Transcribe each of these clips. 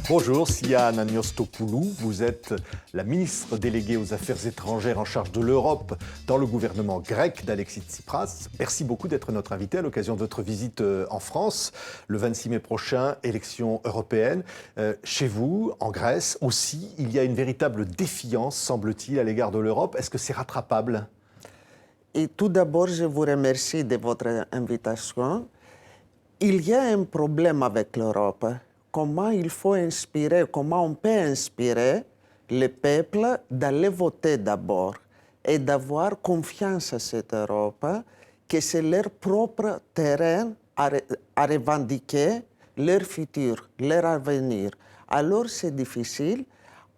Bonjour, Sia Nanios-Topoulou. Vous êtes la ministre déléguée aux Affaires étrangères en charge de l'Europe dans le gouvernement grec d'Alexis Tsipras. Merci beaucoup d'être notre invitée à l'occasion de votre visite en France. Le 26 mai prochain, élection européenne. Chez vous, en Grèce aussi, il y a une véritable défiance, semble-t-il, à l'égard de l'Europe. Est-ce que c'est rattrapable ? Et tout d'abord, je vous remercie de votre invitation. Il y a un problème avec l'Europe. Comment il faut inspirer, comment on peut inspirer le peuple d'aller voter d'abord et d'avoir confiance à cette Europe, que c'est leur propre terrain à revendiquer leur futur, leur avenir. Alors c'est difficile.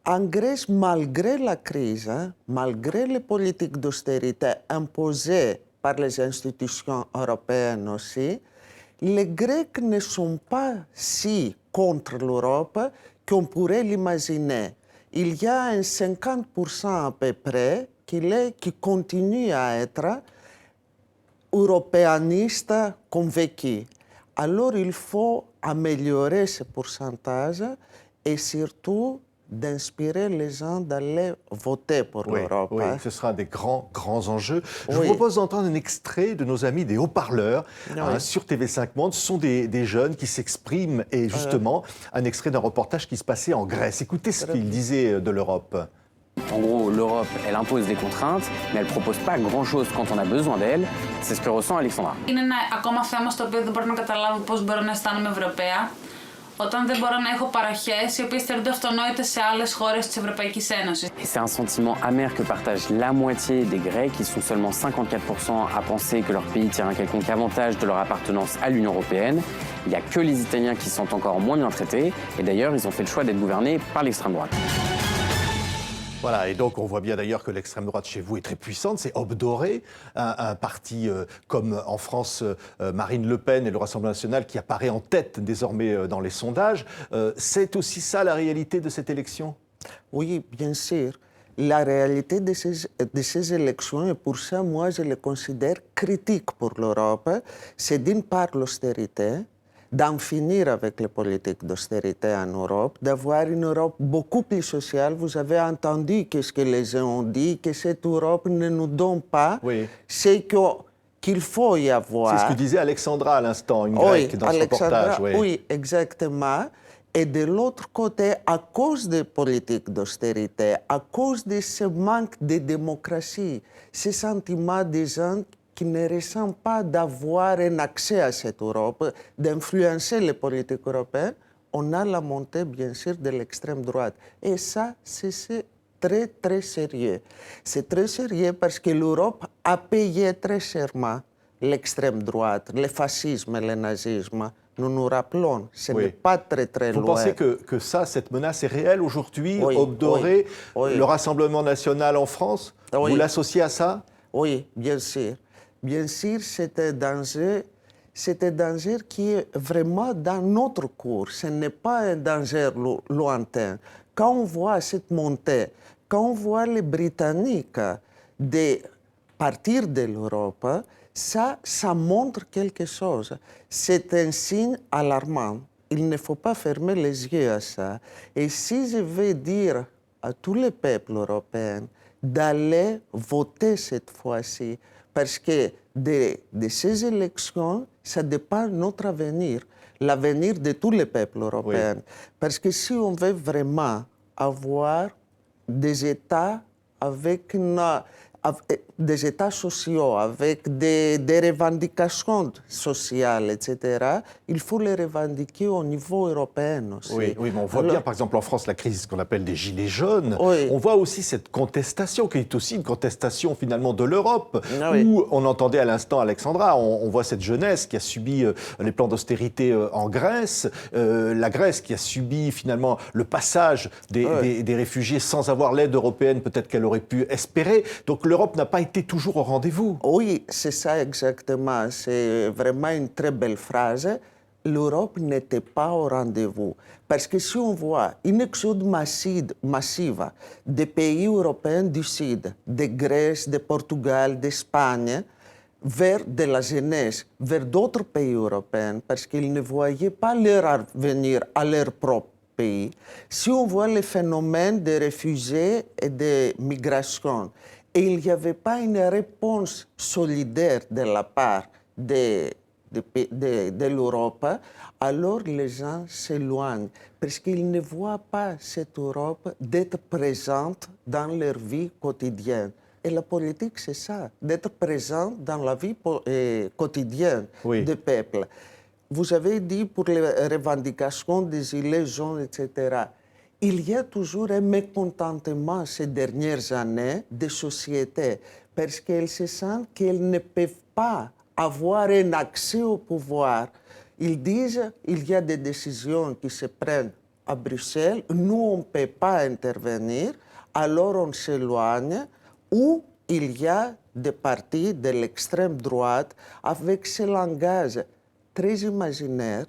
En Grèce, malgré la crise, malgré les politiques d'austérité imposées par les institutions européennes aussi, les Grecs ne sont pas si contre l'Europe qu'on pourrait l'imaginer. Il y a un 50% à peu près qui continue à être européaniste convaincu. Alors il faut améliorer ce pourcentage et surtout d'inspirer les gens d'aller voter pour l'Europe. Oui, ce sera des grands enjeux. Je vous propose d'entendre un extrait de nos amis des haut-parleurs sur TV5 Monde. Ce sont des jeunes qui s'expriment et justement un extrait d'un reportage qui se passait en Grèce. Écoutez ce qu'ils disaient de l'Europe. En gros, l'Europe, elle impose des contraintes, mais elle ne propose pas grand-chose quand on a besoin d'elle. C'est ce que ressent Alexandra. Είναι ένα ακόμα θέμα στο οποίο δεν μπορώ να καταλάβω πώς μπορώ να αισθάνομαι Ευρωπαία, όταν δεν μπορώ να έχω παροχές οι οποίες θεωρούνται αυτονόητες σε άλλες χώρες της Ευρωπαϊκής Ένωσης. Et c'est un sentiment amer que partagent la moitié des Grecs. Ils sont seulement 54% à penser que leur pays tire un quelconque avantage de leur appartenance à l'Union européenne. Il n'y a que les Italiens qui se sentent encore moins bien traités. Et d'ailleurs, ils ont fait le choix d'être gouvernés par l'extrême droite. Voilà, et donc on voit bien d'ailleurs que l'extrême droite chez vous est très puissante, c'est Obdoré, un parti comme en France Marine Le Pen et le Rassemblement national qui apparaît en tête désormais dans les sondages. C'est aussi ça la réalité de cette élection ? Oui, bien sûr. La réalité de ces élections, et pour ça, moi, je les considère critiques pour l'Europe, c'est d'une part l'austérité, d'en finir avec les politiques d'austérité en Europe, d'avoir une Europe beaucoup plus sociale. Vous avez entendu ce que les gens ont dit, que cette Europe ne nous donne pas ce qu'il faut y avoir. C'est ce que disait Alexandra à l'instant, une Grecque, dans ce reportage. Oui, exactement. Et de l'autre côté, à cause des politiques d'austérité, à cause de ce manque de démocratie, ce sentiment des gens qui ne ressentent pas d'avoir un accès à cette Europe, d'influencer les politiques européennes, on a la montée, bien sûr, de l'extrême droite. Et ça, c'est très, très sérieux. C'est très sérieux parce que l'Europe a payé très chèrement l'extrême droite, le fascisme et le nazisme. Nous nous rappelons, ce n'est pas très, très loin. Vous pensez que cette menace est réelle aujourd'hui, Obdoré, le Rassemblement national en France, vous l'associez à ça ? Oui, bien sûr. Bien sûr, c'est un danger qui est vraiment dans notre cours. Ce n'est pas un danger lointain. Quand on voit cette montée, quand on voit les Britanniques partir de l'Europe, ça montre quelque chose. C'est un signe alarmant. Il ne faut pas fermer les yeux à ça. Et si je vais dire à tous les peuples européens d'aller voter cette fois-ci, parce que de ces élections, ça dépend de notre avenir, l'avenir de tous les peuples européens. Parce que si on veut vraiment avoir des États avec des États sociaux, avec des revendications sociales, etc., il faut les revendiquer au niveau européen aussi. Oui, mais on voit bien, par exemple, en France, la crise qu'on appelle des gilets jaunes. On voit aussi cette contestation, qui est aussi une contestation, finalement, de l'Europe, où on entendait à l'instant Alexandra, on voit cette jeunesse qui a subi les plans d'austérité en Grèce, la Grèce qui a subi, finalement, le passage des réfugiés sans avoir l'aide européenne, peut-être qu'elle aurait pu espérer. Donc l'Europe n'a pas été toujours au rendez-vous. Oui, c'est ça exactement. C'est vraiment une très belle phrase. L'Europe n'était pas au rendez-vous. Parce que si on voit une exode massive des pays européens du Sud, de Grèce, de Portugal, d'Espagne, vers de la jeunesse, vers d'autres pays européens, parce qu'ils ne voyaient pas leur avenir à leur propre pays, si on voit le phénomène des réfugiés et des migrations, et il n'y avait pas une réponse solidaire de la part de l'Europe, alors les gens s'éloignent parce qu'ils ne voient pas cette Europe d'être présente dans leur vie quotidienne. Et la politique, c'est ça, d'être présent dans la vie quotidienne des peuples. Vous avez dit pour les revendications des gilets jaunes, etc. Il y a toujours un mécontentement ces dernières années des sociétés parce qu'elles se sentent qu'elles ne peuvent pas avoir un accès au pouvoir. Ils disent qu'il y a des décisions qui se prennent à Bruxelles, nous on ne peut pas intervenir, alors on s'éloigne, ou il y a des partis de l'extrême droite avec ce langage très imaginaire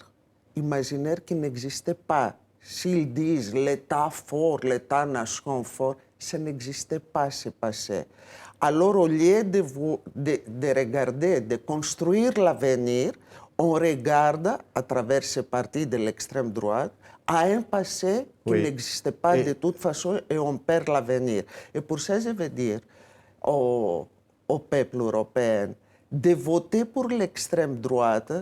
qui n'existait pas. S'ils disent l'État fort, l'État-nation fort, ça n'existait pas, c'est passé. Alors, au lieu de regarder, de construire l'avenir, on regarde, à travers ces partis de l'extrême droite, à un passé qui n'existait pas de toute façon et on perd l'avenir. Et pour ça, je veux dire au peuple européen, de voter pour l'extrême droite,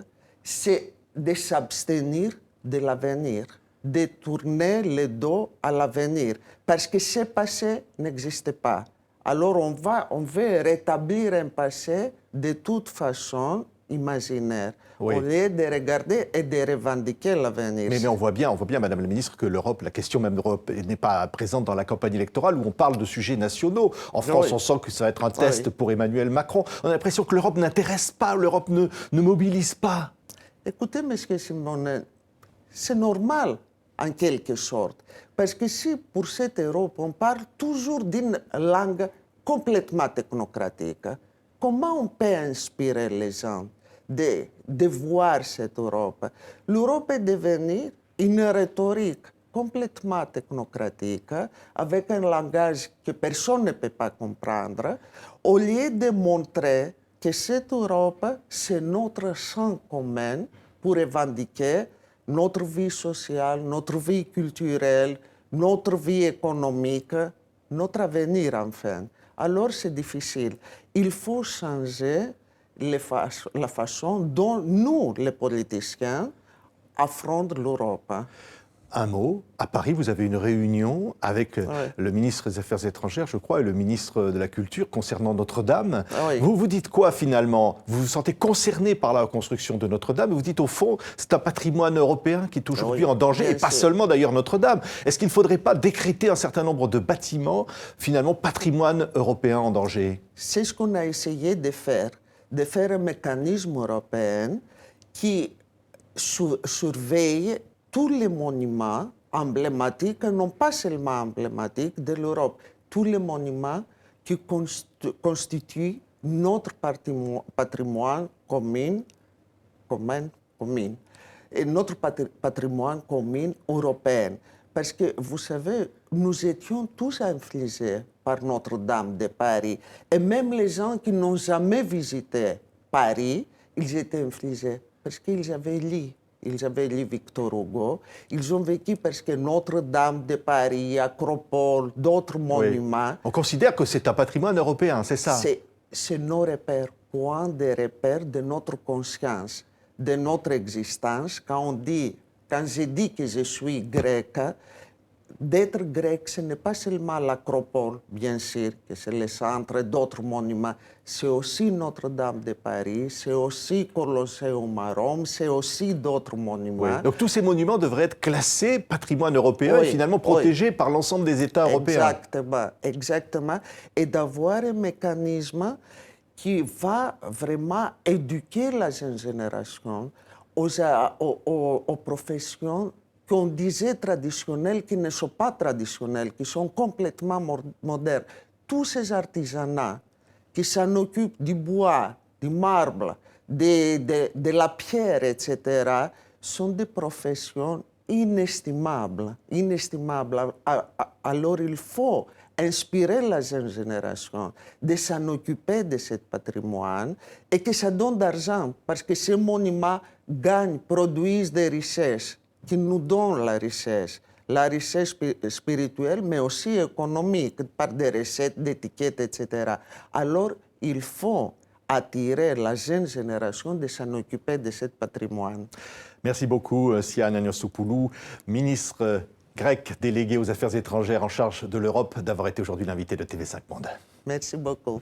c'est de s'abstenir de l'avenir, de tourner le dos à l'avenir, parce que ce passé n'existe pas. Alors on veut rétablir un passé de toute façon imaginaire, au lieu de regarder et de revendiquer l'avenir. Mais on voit bien, Madame la Ministre, que l'Europe, la question même d'Europe n'est pas présente dans la campagne électorale où on parle de sujets nationaux. En France, on sent que ça va être un test pour Emmanuel Macron. On a l'impression que l'Europe n'intéresse pas, l'Europe ne mobilise pas. Écoutez, M. Simonet, c'est normal, en quelque sorte. Parce que si pour cette Europe, on parle toujours d'une langue complètement technocratique, comment on peut inspirer les gens de voir cette Europe? L'Europe est devenue une rhétorique complètement technocratique, avec un langage que personne ne peut pas comprendre, au lieu de montrer que cette Europe, c'est notre champ commun pour revendiquer notre vie sociale, notre vie culturelle, notre vie économique, notre avenir enfin. Alors c'est difficile. Il faut changer la façon dont nous, les politiciens, affrontons l'Europe. Un mot, à Paris, vous avez une réunion avec le ministre des Affaires étrangères, je crois, et le ministre de la Culture concernant Notre-Dame. Vous vous dites quoi finalement? Vous vous sentez concerné par la construction de Notre-Dame? Vous dites au fond, c'est un patrimoine européen qui est aujourd'hui en danger, et pas seulement d'ailleurs Notre-Dame. Est-ce qu'il ne faudrait pas décréter un certain nombre de bâtiments, finalement patrimoine européen en danger? C'est ce qu'on a essayé de faire un mécanisme européen qui surveille tous les monuments emblématiques, non pas seulement emblématiques de l'Europe, tous les monuments qui constituent notre patrimoine commun, et notre patrimoine commun européen. Parce que, vous savez, nous étions tous infligés par Notre-Dame de Paris. Et même les gens qui n'ont jamais visité Paris, ils étaient infligés parce qu'ils avaient lu. Ils avaient lu Victor Hugo. Ils ont vécu parce que Notre-Dame de Paris, Acropole, d'autres monuments... On considère que c'est un patrimoine européen, c'est ça? C'est nos repères, point de repères de notre conscience, de notre existence. Quand je dis que je suis grec, d'être grec, ce n'est pas seulement l'Acropole, bien sûr, que c'est le centre d'autres monuments. C'est aussi Notre-Dame de Paris, c'est aussi Colosseum à Rome, c'est aussi d'autres monuments. Donc tous ces monuments devraient être classés patrimoine européen et finalement protégés par l'ensemble des États européens. Exactement. Et d'avoir un mécanisme qui va vraiment éduquer la jeune génération aux professions qu'on disait traditionnelles, qui ne sont pas traditionnelles, qui sont complètement modernes. Tous ces artisanats qui s'en occupent du bois, du marbre, de la pierre, etc., sont des professions inestimables. Alors il faut inspirer la jeune génération de s'en occuper de ce patrimoine et que ça donne d'argent, parce que ces monuments produisent des richesses qui nous donnent la richesse. la richesse spirituelle, mais aussi économique, par des recettes, d'étiquettes, etc. Alors, il faut attirer la jeune génération de s'en occuper de ce patrimoine. Merci beaucoup, Sia Aniasopoulou, ministre grec délégué aux Affaires étrangères en charge de l'Europe, d'avoir été aujourd'hui l'invité de TV5 Monde. Merci beaucoup.